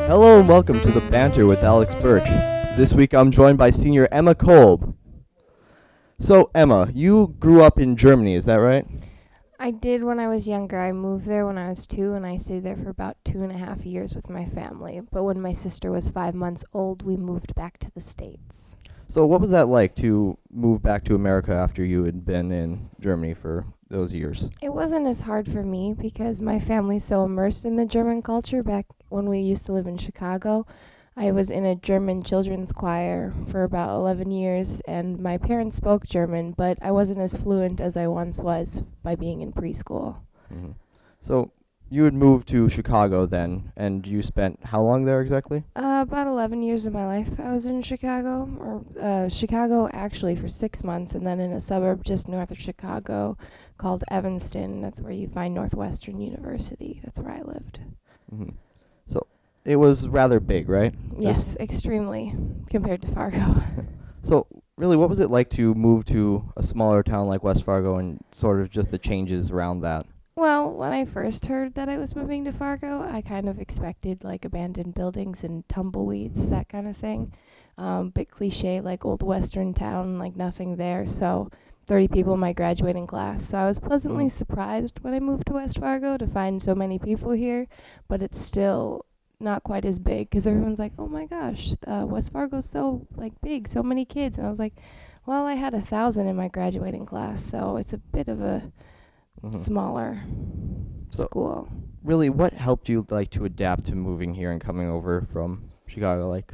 Hello and welcome to the Banter with Alex Bertsch. This week I'm joined by senior Emma Kolb. So, Emma, you grew up in Germany, is that right? I did when I was younger. I moved there when I was 2, and I stayed there for about 2.5 years with my family. But when my sister was 5 months old, we moved back to the States. So, what was that like to move back to America after you had been in Germany for those years? It wasn't as hard for me because my family's so immersed in the German culture. Back when we used to live in Chicago, I was in a German children's choir for about 11 years, and my parents spoke German, but I wasn't as fluent as I once was by being in preschool. hmm So, you had moved to Chicago then, and you spent how long there exactly? About 11 years of my life I was in Chicago, or Chicago actually for 6 months, and then in a suburb just north of Chicago called Evanston. That's where you find Northwestern University. That's where I lived. hmm So, it was rather big, right? Yes, extremely compared to Fargo. So, really, what was it like to move to a smaller town like West Fargo and sort of just the changes around that? Well, when I first heard that I was moving to Fargo, I kind of expected like abandoned buildings and tumbleweeds, that kind of thing. Bit cliche, like old western town, like nothing there. So 30 people in my graduating class. So I was pleasantly Mhm. surprised when I moved to West Fargo to find so many people here, but it's still not quite as big because everyone's like, "Oh my gosh, West Fargo's so like big, so many kids," and I was like, "Well, I had 1,000 in my graduating class, so it's a bit of a Mhm. smaller So, school." really, what helped you like to adapt to moving here and coming over from Chicago? Like,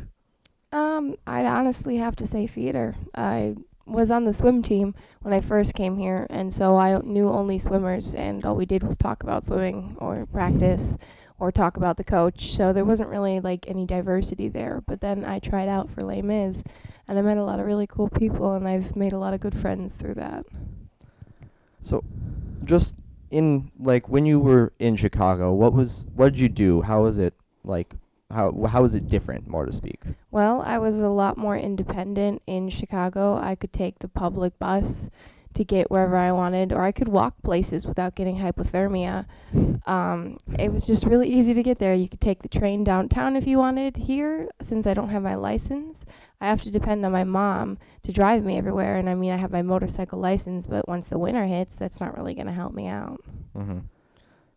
I'd honestly have to say theater. I was on the swim team when I first came here, and so I knew only swimmers, and all we did was talk about swimming or practice or talk about the coach. So there wasn't really like any diversity there. But then I tried out for Les Mis, and I met a lot of really cool people, and I've made a lot of good friends through that. so just in like when you were in Chicago, what did you do? How was it like? How was it different, more to speak? Well, I was a lot more independent in Chicago. I could take the public bus to get wherever I wanted, or I could walk places without getting hypothermia. It was just really easy to get there. You could take the train downtown if you wanted. Here, since I don't have my license, I have to depend on my mom to drive me everywhere. And I mean, I have my motorcycle license, but once the winter hits, that's not really going to help me out. hmm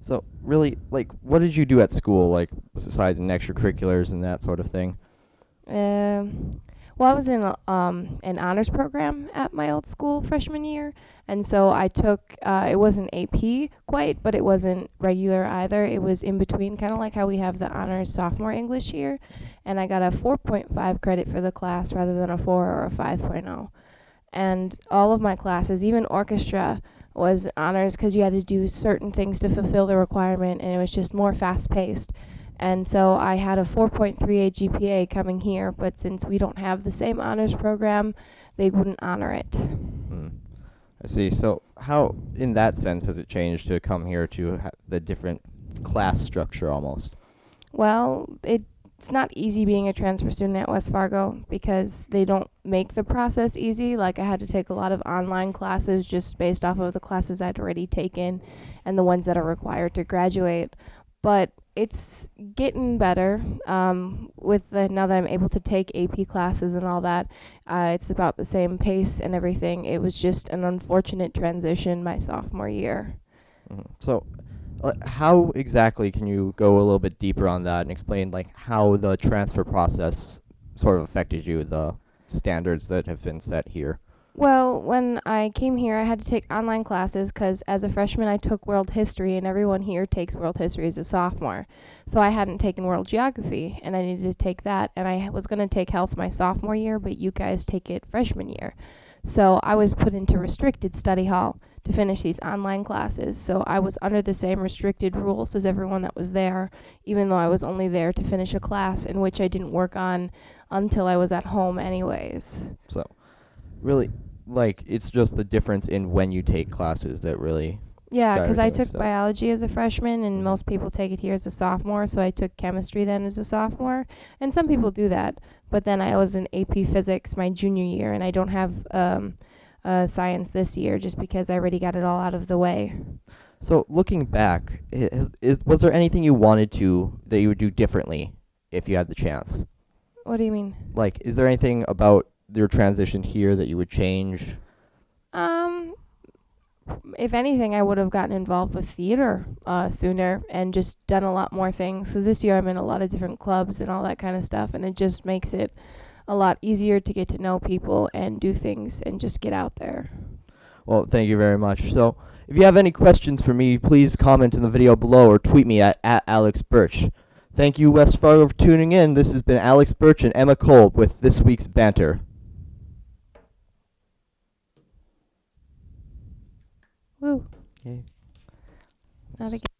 So, really, like, what did you do at school, like, besides in extracurriculars and that sort of thing? Um, well, I was in an honors program at my old school freshman year, and so I took it wasn't AP quite, but it wasn't regular either. It was in between, kind of like how we have the honors sophomore English year, and I got a 4.5 credit for the class rather than a 4 or a 5.0. And all of my classes, even orchestra, was honors because you had to do certain things to fulfill the requirement, and it was just more fast paced. And so I had a 4.38 GPA coming here, but since we don't have the same honors program, they wouldn't honor it. Hmm. I see. So, how, in that sense, has it changed to come here to the different class structure almost? Well, it's not easy being a transfer student at West Fargo because they don't make the process easy. Like, I had to take a lot of online classes just based off of the classes I'd already taken and the ones that are required to graduate. But it's getting better with the now that I'm able to take AP classes and all that. It's about the same pace and everything. It was just an unfortunate transition my sophomore year. So, how exactly can you go a little bit deeper on that and explain like how the transfer process sort of affected you, the standards that have been set here? Well, when I came here, I had to take online classes because as a freshman, I took world history, and everyone here takes world history as a sophomore. So I hadn't taken world geography, and I needed to take that. And I was going to take health my sophomore year, but you guys take it freshman year. So I was put into restricted study hall to finish these online classes. So I was under the same restricted rules as everyone that was there, even though I was only there to finish a class in which I didn't work on until I was at home, anyways. So, really, like it's just the difference in when you take classes that really Yeah, got because I everything took mixed up. biology as a freshman, and Mhm. most people take it here as a sophomore, so I took chemistry then as a sophomore. And some people do that, but then I was in AP physics my junior year, and I don't have science this year just because I already got it all out of the way. So looking back, was there anything you wanted to that you would do differently if you had the chance? What do you mean? Like, is there anything about your transition here that you would change? Um, if anything, I would have gotten involved with theater sooner and just done a lot more things. Because this year I'm in a lot of different clubs and all that kind of stuff, and it just makes it a lot easier to get to know people and do things and just get out there. Well, thank you very much. So, if you have any questions for me, please comment in the video below or tweet me at Alex Bertsch. Thank you, West Fargo, for tuning in. This has been Alex Bertsch and Emma Kolb with this week's Banter. Woo. Okay. Not again.